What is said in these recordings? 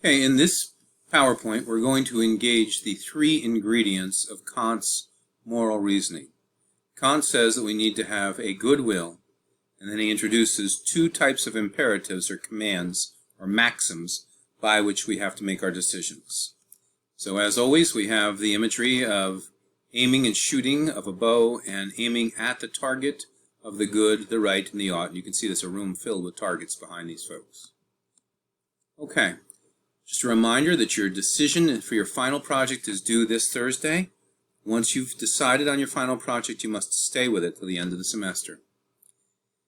Okay, in this PowerPoint, we're going to engage the three ingredients of Kant's moral reasoning. Kant says that we need to have a good will, and then he introduces two types of imperatives or commands or maxims by which we have to make our decisions. So as always, we have the imagery of aiming and shooting of a bow and aiming at the target of the good, the right, and the ought. And you can see there's a room filled with targets behind these folks. Okay. Just a reminder that your decision for your final project is due this Thursday. Once you've decided on your final project, you must stay with it till the end of the semester.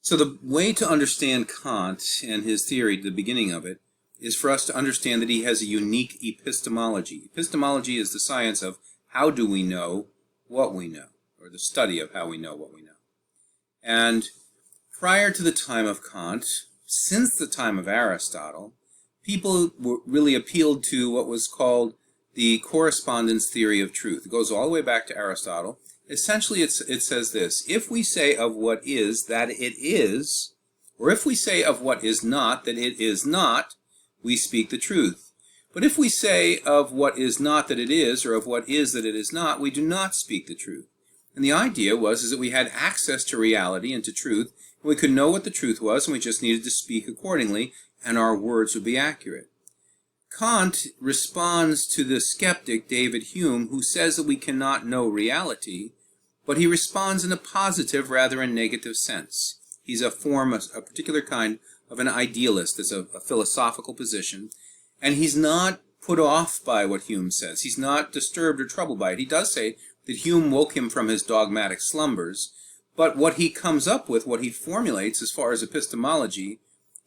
So the way to understand Kant and his theory, the beginning of it, is for us to understand that he has a unique epistemology. Epistemology is the science of how do we know what we know, or the study of how we know what we know. And prior to the time of Kant, since the time of Aristotle, people really appealed to what was called the correspondence theory of truth. It goes all the way back to Aristotle. Essentially, it says this: if we say of what is that it is, or if we say of what is not that it is not, we speak the truth. But if we say of what is not that it is, or of what is that it is not, we do not speak the truth. And the idea was that we had access to reality and to truth, and we could know what the truth was, and we just needed to speak accordingly, and our words would be accurate. Kant responds to the skeptic David Hume, who says that we cannot know reality, but he responds in a positive rather than negative sense. He's a particular kind of an idealist. It's a philosophical position, and he's not put off by what Hume says. He's not disturbed or troubled by it. He does say that Hume woke him from his dogmatic slumbers, but what he comes up with, what he formulates as far as epistemology,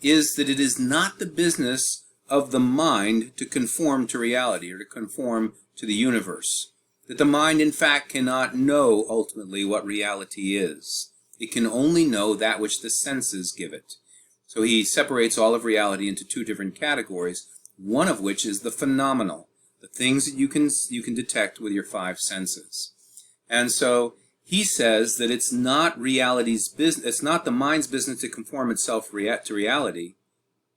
is that it is not the business of the mind to conform to reality or to conform to the universe. That the mind, in fact, cannot know ultimately what reality is. It can only know that which the senses give it. So he separates all of reality into two different categories, one of which is the phenomenal, the things that you can detect with your five senses. And so he says that it's not reality's business, it's not the mind's business to conform itself to reality.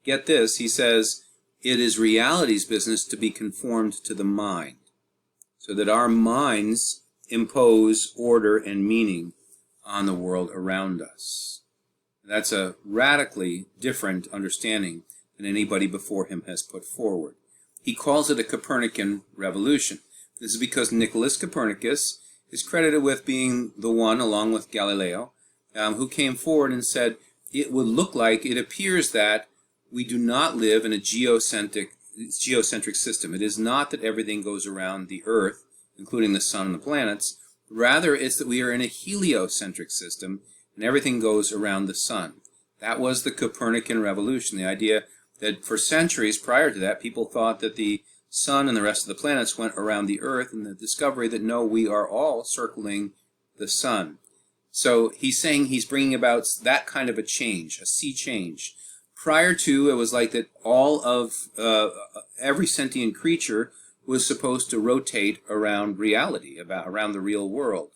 Get this, he says, it is reality's business to be conformed to the mind, so that our minds impose order and meaning on the world around us. That's a radically different understanding than anybody before him has put forward. He calls it a Copernican revolution. This is because Nicholas Copernicus is credited with being the one, along with Galileo, who came forward and said, it appears that we do not live in a geocentric system. It is not that everything goes around the Earth, including the sun and the planets. Rather, it's that we are in a heliocentric system, and everything goes around the sun. That was the Copernican revolution, the idea that for centuries prior to that, people thought that the sun and the rest of the planets went around the Earth, and the discovery that no, we are all circling the sun. So he's saying he's bringing about that kind of a change, a sea change. Prior to, it was like that all of every sentient creature was supposed to rotate around reality, around the real world.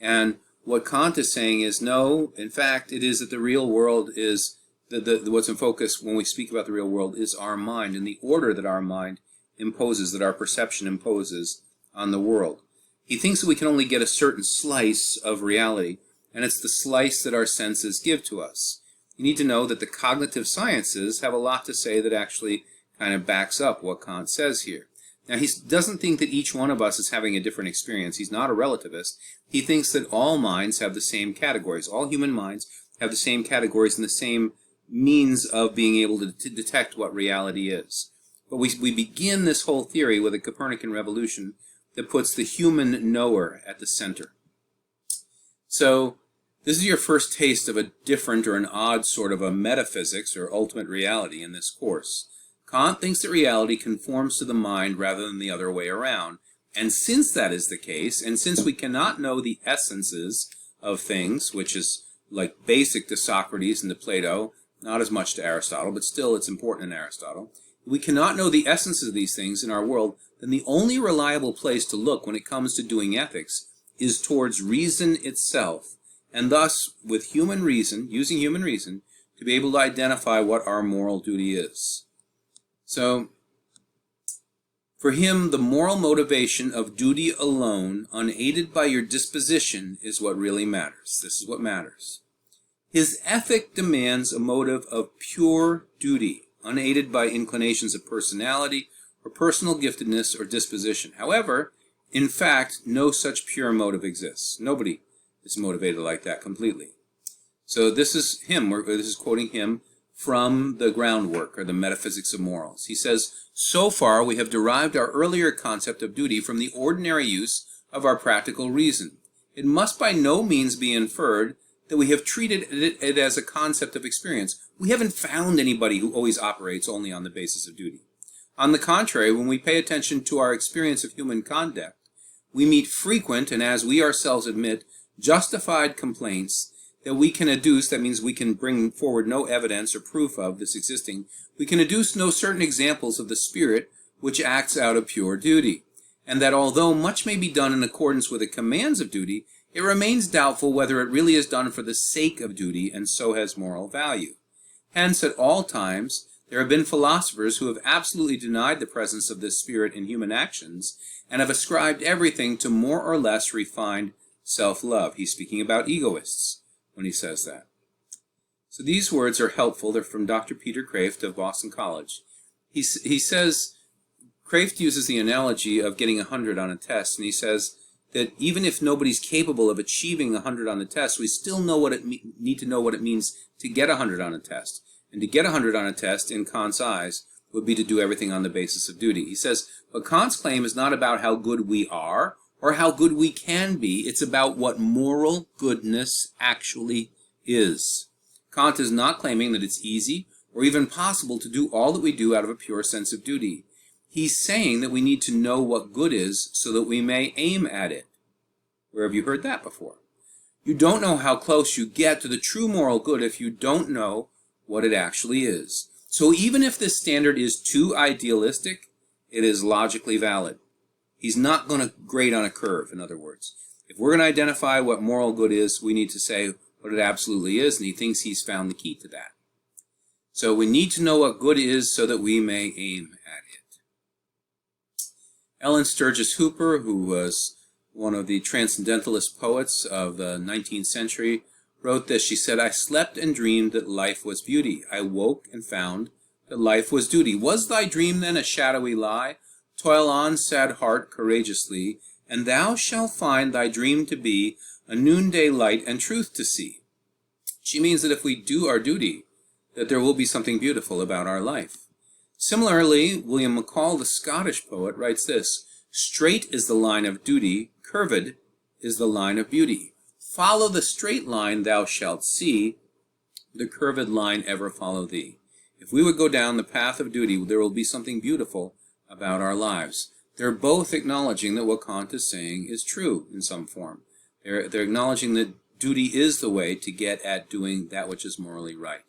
And what Kant is saying is, no, in fact, it is that the real world is, what's in focus when we speak about the real world is our mind, and the order that our mind imposes, that our perception imposes on the world. He thinks that we can only get a certain slice of reality, and it's the slice that our senses give to us. You need to know that the cognitive sciences have a lot to say that actually kind of backs up what Kant says here. Now, he doesn't think that each one of us is having a different experience. He's not a relativist. He thinks that all minds have the same categories. All human minds have the same categories and the same means of being able to detect what reality is. But we begin this whole theory with a Copernican revolution that puts the human knower at the center. So this is your first taste of a different or an odd sort of a metaphysics or ultimate reality in this course. Kant thinks that reality conforms to the mind rather than the other way around. And since that is the case, and since we cannot know the essences of things, which is like basic to Socrates and to Plato, not as much to Aristotle, but still it's important in Aristotle, we cannot know the essences of these things in our world, then the only reliable place to look when it comes to doing ethics is towards reason itself, and thus, with human reason, using human reason, to be able to identify what our moral duty is. So For him, the moral motivation of duty alone, unaided by your disposition, is what really matters. This is what matters. His ethic demands a motive of pure duty, unaided by inclinations of personality or personal giftedness or disposition. However, in fact, no such pure motive exists. Nobody is motivated like that completely. So this is him, this is quoting him from the Groundwork, or the Metaphysics of Morals. He says, so far we have derived our earlier concept of duty from the ordinary use of our practical reason. It must by no means be inferred that we have treated it as a concept of experience. We haven't found anybody who always operates only on the basis of duty. On the contrary, when we pay attention to our experience of human conduct, we meet frequent, and as we ourselves admit, justified complaints that we can adduce, that means we can bring forward no evidence or proof of this existing, we can adduce no certain examples of the spirit which acts out of pure duty, and that although much may be done in accordance with the commands of duty, it remains doubtful whether it really is done for the sake of duty and so has moral value. Hence, at all times, there have been philosophers who have absolutely denied the presence of this spirit in human actions and have ascribed everything to more or less refined self-love. He's speaking about egoists when he says that. So these words are helpful. They're from Dr. Peter Kraft of Boston College. He says, Kraft uses the analogy of getting 100 on a test, and he says that even if nobody's capable of achieving 100 on the test, we still need to know what it means to get 100 on a test. And to get 100 on a test, in Kant's eyes, would be to do everything on the basis of duty. He says, but Kant's claim is not about how good we are or how good we can be. It's about what moral goodness actually is. Kant is not claiming that it's easy or even possible to do all that we do out of a pure sense of duty. He's saying that we need to know what good is so that we may aim at it. Where have you heard that before? You don't know how close you get to the true moral good if you don't know what it actually is. So even if this standard is too idealistic, it is logically valid. He's not going to grade on a curve, in other words. If we're going to identify what moral good is, we need to say what it absolutely is, and he thinks he's found the key to that. So we need to know what good is so that we may aim at it. Ellen Sturgis Hooper, who was one of the transcendentalist poets of the 19th century, wrote this. She said, I slept and dreamed that life was beauty. I woke and found that life was duty. Was thy dream then a shadowy lie? Toil on, sad heart, courageously, and thou shalt find thy dream to be a noonday light and truth to see. She means that if we do our duty, that there will be something beautiful about our life. Similarly, William McCall, the Scottish poet, writes this, straight is the line of duty, curved is the line of beauty. Follow the straight line thou shalt see, the curved line ever follow thee. If we would go down the path of duty, there will be something beautiful about our lives. They're both acknowledging that what Kant is saying is true in some form. They're acknowledging that duty is the way to get at doing that which is morally right.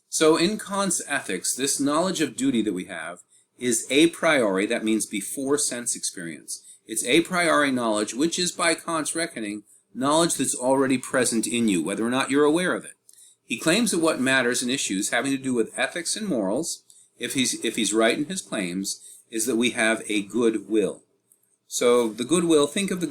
So in Kant's ethics, this knowledge of duty that we have is a priori, that means before sense experience. It's a priori knowledge, which is, by Kant's reckoning, knowledge that's already present in you, whether or not you're aware of it. He claims that what matters in issues having to do with ethics and morals, if he's right in his claims, is that we have a good will. So the goodwill, think of the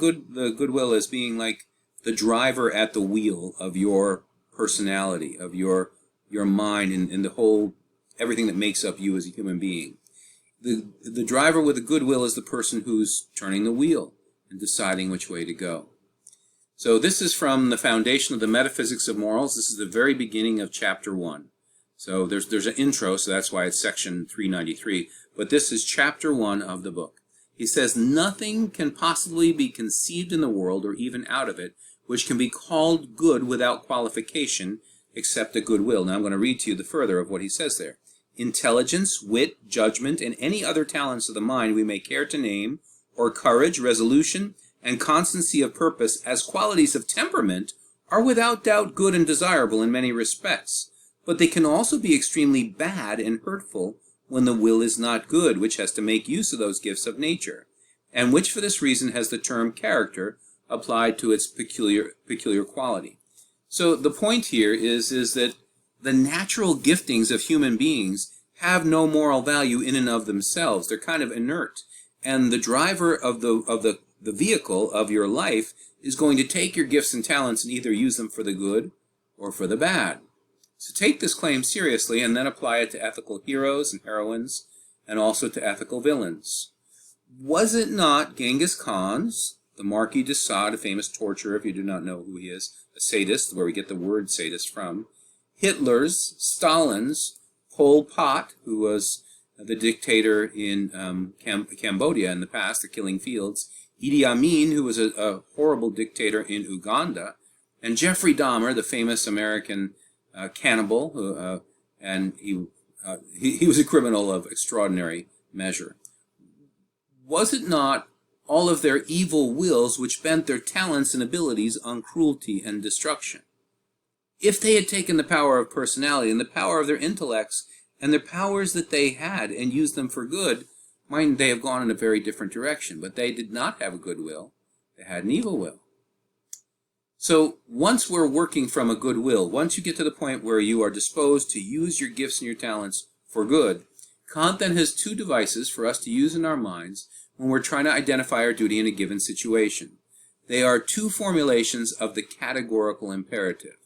goodwill as being like the driver at the wheel of your personality, of your mind, and the whole, everything that makes up you as a human being. The driver with the goodwill is the person who's turning the wheel and deciding which way to go. So this is from the Foundation of the Metaphysics of Morals. This is the very beginning of Chapter 1. So there's an intro, so that's why it's section 393. But this is Chapter 1 of the book. He says, nothing can possibly be conceived in the world, or even out of it, which can be called good without qualification, except a good will. Now I'm going to read to you the further of what he says there. Intelligence, wit, judgment, and any other talents of the mind we may care to name, or courage, resolution, and constancy of purpose as qualities of temperament, are without doubt good and desirable in many respects. But they can also be extremely bad and hurtful when the will is not good, which has to make use of those gifts of nature, and which for this reason has the term character applied to its peculiar quality. So the point here is that the natural giftings of human beings have no moral value in and of themselves. They're kind of inert. And the driver of the vehicle of your life is going to take your gifts and talents and either use them for the good or for the bad. So take this claim seriously and then apply it to ethical heroes and heroines and also to ethical villains. Was it not Genghis Khan's, the Marquis de Sade, a famous torturer, if you do not know who he is, a sadist, where we get the word sadist from, Hitler's, Stalin's, Pol Pot, who was the dictator in Cambodia in the past, the Killing Fields, Idi Amin, who was a horrible dictator in Uganda, and Jeffrey Dahmer, the famous American cannibal, and he was a criminal of extraordinary measure. Was it not all of their evil wills which bent their talents and abilities on cruelty and destruction? If they had taken the power of personality and the power of their intellects and the powers that they had and used them for good, might they have gone in a very different direction. But they did not have a good will. They had an evil will. So once we're working from a good will, once you get to the point where you are disposed to use your gifts and your talents for good, Kant then has two devices for us to use in our minds when we're trying to identify our duty in a given situation. They are two formulations of the categorical imperative.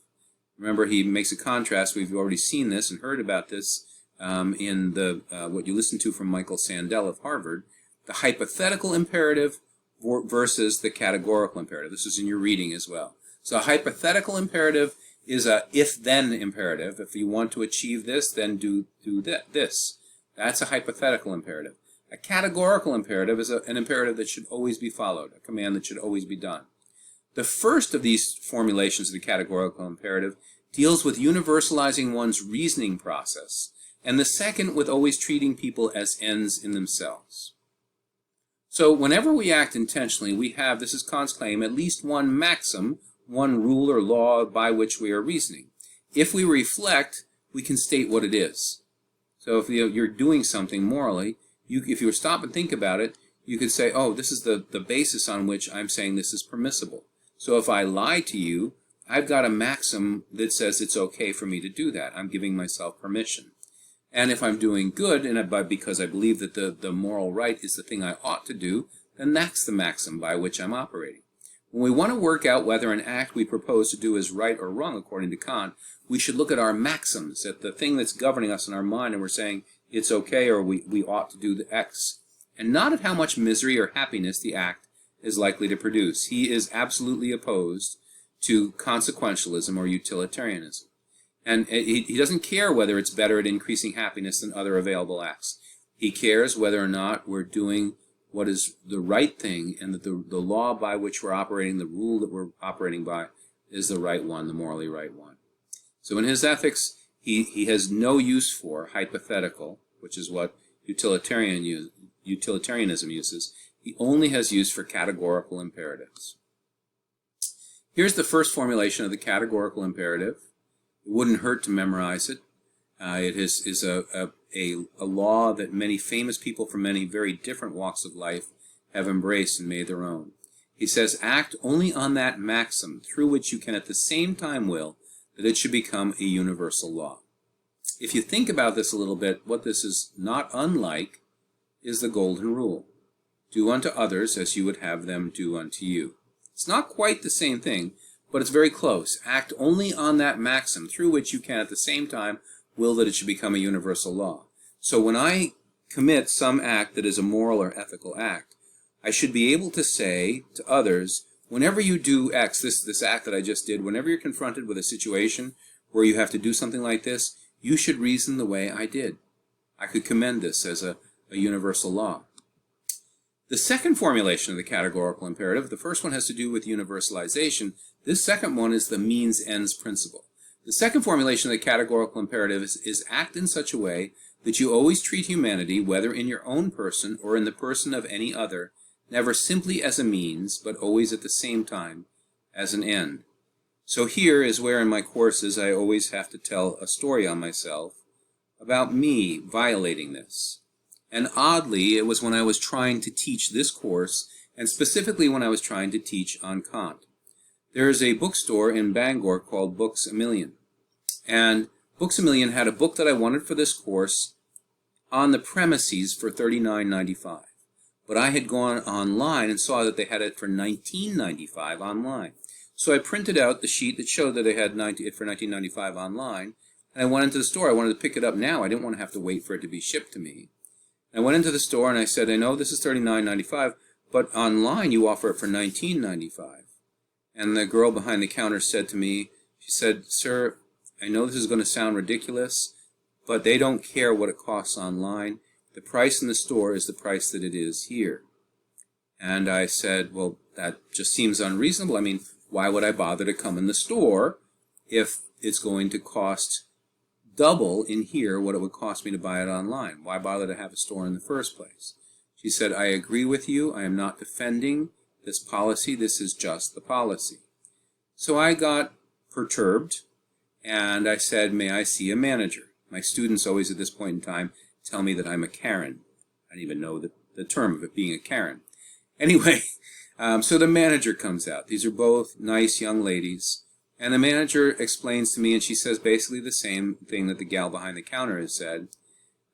Remember, he makes a contrast. We've already seen this and heard about this in what you listened to from Michael Sandel of Harvard, the hypothetical imperative versus the categorical imperative. This is in your reading as well. So a hypothetical imperative is a if-then imperative. If you want to achieve this, then do this. That's a hypothetical imperative. A categorical imperative is an imperative that should always be followed, a command that should always be done. The first of these formulations of the categorical imperative deals with universalizing one's reasoning process, and the second with always treating people as ends in themselves. So whenever we act intentionally, we have, this is Kant's claim, at least one maxim, one rule or law by which we are reasoning. If we reflect, we can state what it is. So if you're doing something morally, if you stop and think about it, you could say, oh, this is the basis on which I'm saying this is permissible. So if I lie to you, I've got a maxim that says it's okay for me to do that. I'm giving myself permission. And if I'm doing good, because I believe that the moral right is the thing I ought to do, then that's the maxim by which I'm operating. When we want to work out whether an act we propose to do is right or wrong, according to Kant, we should look at our maxims, at the thing that's governing us in our mind, and we're saying it's okay or we ought to do the X, and not at how much misery or happiness the act is likely to produce. He is absolutely opposed to consequentialism or utilitarianism. And he doesn't care whether it's better at increasing happiness than other available acts. He cares whether or not we're doing what is the right thing, and that the law by which we're operating, the rule that we're operating by, is the right one, the morally right one. So in his ethics, he has no use for hypothetical, which is what utilitarianism uses. He only has use for categorical imperatives. Here's the first formulation of the categorical imperative. It wouldn't hurt to memorize it. It is a law that many famous people from many very different walks of life have embraced and made their own. He says, act only on that maxim through which you can at the same time will that it should become a universal law. If you think about this a little bit, what this is not unlike is the golden rule. Do unto others as you would have them do unto you. It's not quite the same thing, but it's very close. Act only on that maxim through which you can at the same time will that it should become a universal law. So when I commit some act that is a moral or ethical act, I should be able to say to others, whenever you do X, this act that I just did, whenever you're confronted with a situation where you have to do something like this, you should reason the way I did. I could commend this as a universal law. The second formulation of the categorical imperative, the first one has to do with universalization. This second one is the means-ends principle. The second formulation of the categorical imperative is act in such a way that you always treat humanity, whether in your own person or in the person of any other, never simply as a means, but always at the same time as an end. So here is where in my courses I always have to tell a story on myself about me violating this. And oddly, it was when I was trying to teach this course, and specifically when I was trying to teach on Kant. There is a bookstore in Bangor called Books A Million. And Books A Million had a book that I wanted for this course on the premises for $39.95. But I had gone online and saw that they had it for $19.95 online. So I printed out the sheet that showed that they had it for $19.95 online, and I went into the store. I wanted to pick it up now. I didn't want to have to wait for it to be shipped to me. I went into the store and I said, I know this is $39.95, but online you offer it for $19.95. And the girl behind the counter said to me, she said, "Sir, I know this is going to sound ridiculous, but they don't care what it costs online. The price in the store is the price that it is here." And I said, well, that just seems unreasonable. I mean, why would I bother to come in the store if it's going to cost double in here what it would cost me to buy it online? Why bother to have a store in the first place? She said, I agree with you. I am not defending this policy. This is just the policy. So I got perturbed, and I said, may I see a manager? My students always at this point in time tell me that I'm a Karen. I didn't even know the term of it being a Karen. Anyway, so the manager comes out. These are both nice young ladies. And the manager explains to me, and she says basically the same thing that the gal behind the counter has said.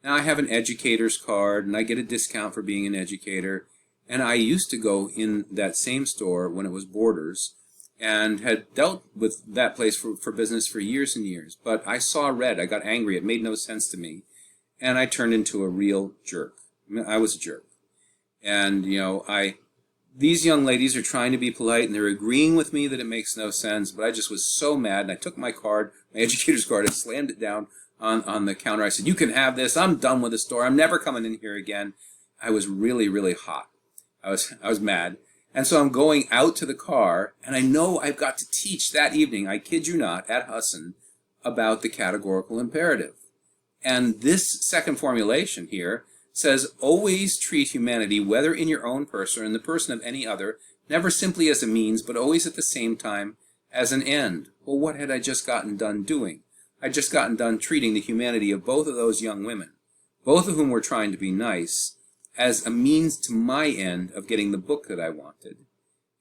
Now, I have an educator's card, and I get a discount for being an educator. And I used to go in that same store when it was Borders, and had dealt with that place for business for years and years. But I saw red. I got angry. It made no sense to me. And I turned into a real jerk. I was a jerk. And, you know, these young ladies are trying to be polite, and they're agreeing with me that it makes no sense, but I just was so mad, and I took my card, my educator's card, and slammed it down on the counter. I said, you can have this. I'm done with the store. I'm never coming in here again. I was really, really hot. I was mad. And so I'm going out to the car, and I know I've got to teach that evening, I kid you not, at Husson, about the categorical imperative. And this second formulation here says, always treat humanity, whether in your own person or in the person of any other, never simply as a means, but always at the same time as an end. Well, what had I just gotten done doing? I'd just gotten done treating the humanity of both of those young women, both of whom were trying to be nice, as a means to my end of getting the book that I wanted.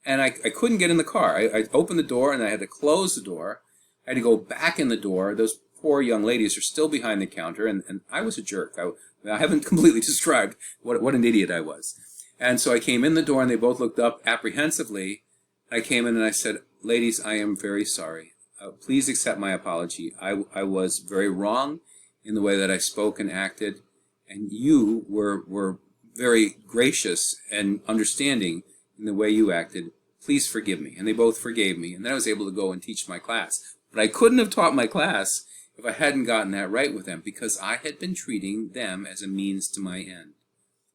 And I couldn't get in the car. I opened the door, and I had to close the door. I had to go back in the door. Those poor young ladies are still behind the counter, and I was a jerk. I haven't completely described what an idiot I was. And so I came in the door, and they both looked up apprehensively. I came in and I said, ladies, I am very sorry. Please accept my apology. I was very wrong in the way that I spoke and acted, and you were very gracious and understanding in the way you acted. Please forgive me. And they both forgave me, and then I was able to go and teach my class. But I couldn't have taught my class if I hadn't gotten that right with them, because I had been treating them as a means to my end.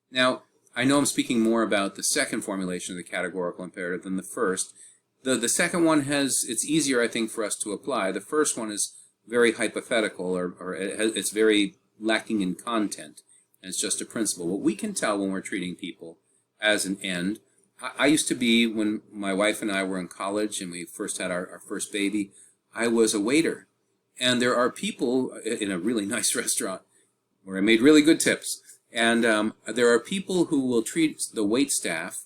Now, I know I'm speaking more about the second formulation of the categorical imperative than the first. The second one it's easier, I think, for us to apply. The first one is very hypothetical, or it's very lacking in content, and it's just a principle. What we can tell when we're treating people as an end, I used to be, when my wife and I were in college and we first had our first baby, I was a waiter. And there are people in a really nice restaurant where I made really good tips. And there are people who will treat the wait staff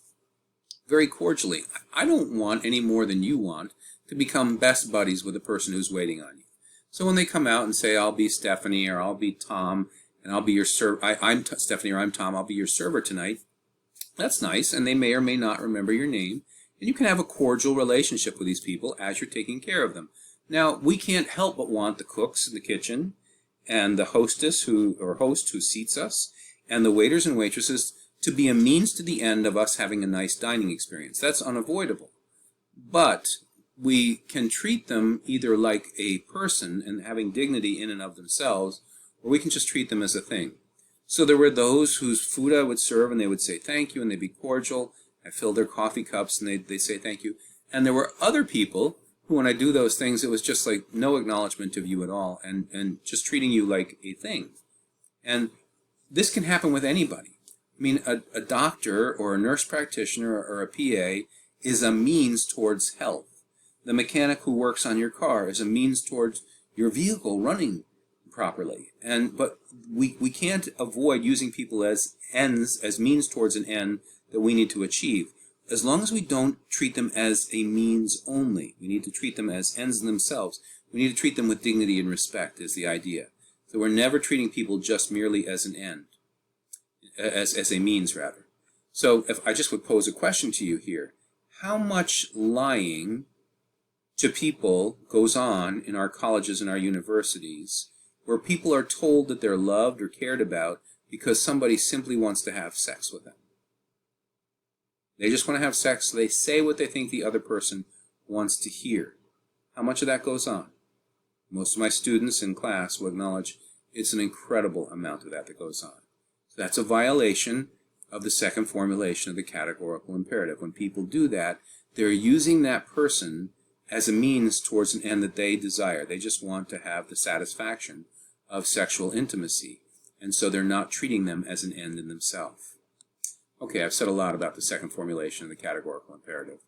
very cordially. I don't want any more than you want to become best buddies with the person who's waiting on you. So when they come out and say, I'll be Stephanie, or I'll be Tom, and I'll be your server, I'm Stephanie, or I'm Tom, I'll be your server tonight, that's nice. And they may or may not remember your name. And you can have a cordial relationship with these people as you're taking care of them. Now, we can't help but want the cooks in the kitchen, and the hostess or host who seats us, and the waiters and waitresses to be a means to the end of us having a nice dining experience. That's unavoidable. But we can treat them either like a person and having dignity in and of themselves, or we can just treat them as a thing. So there were those whose food I would serve, and they would say thank you, and they'd be cordial. I filled their coffee cups, and they'd say thank you. And there were other people who, when I do those things, it was just like no acknowledgement of you at all, and just treating you like a thing. And this can happen with anybody. I mean, a doctor or a nurse practitioner or a PA is a means towards health. The mechanic who works on your car is a means towards your vehicle running properly. But we can't avoid using people as ends, as means towards an end that we need to achieve. As long as we don't treat them as a means only, we need to treat them as ends in themselves. We need to treat them with dignity and respect is the idea. So we're never treating people just merely as an end, as a means, rather. So if I just would pose a question to you here, how much lying to people goes on in our colleges and our universities where people are told that they're loved or cared about because somebody simply wants to have sex with them? They just want to have sex, so they say what they think the other person wants to hear. How much of that goes on? Most of my students in class will acknowledge it's an incredible amount of that goes on. So that's a violation of the second formulation of the categorical imperative. When people do that, they're using that person as a means towards an end that they desire. They just want to have the satisfaction of sexual intimacy, and so they're not treating them as an end in themselves. Okay, I've said a lot about the second formulation of the categorical imperative.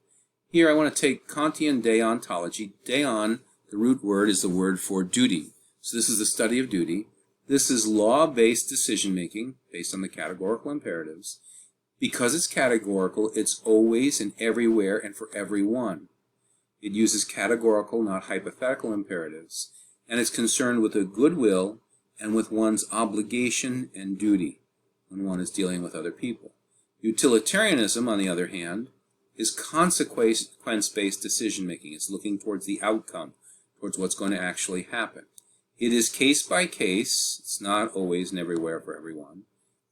Here I want to take Kantian deontology. Deon, the root word, is the word for duty. So this is the study of duty. This is law-based decision-making based on the categorical imperatives. Because it's categorical, it's always and everywhere and for everyone. It uses categorical, not hypothetical imperatives, and it's concerned with a goodwill and with one's obligation and duty when one is dealing with other people. Utilitarianism, on the other hand, is consequence-based decision-making. It's looking towards the outcome, towards what's going to actually happen. It is case by case. It's not always and everywhere for everyone.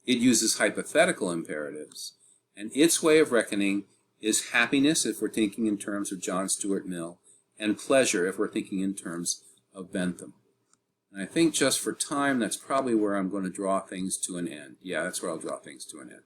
It uses hypothetical imperatives, and its way of reckoning is happiness if we're thinking in terms of John Stuart Mill, and pleasure if we're thinking in terms of Bentham. And I think just for time, that's probably where I'm going to draw things to an end. Yeah, that's where I'll draw things to an end.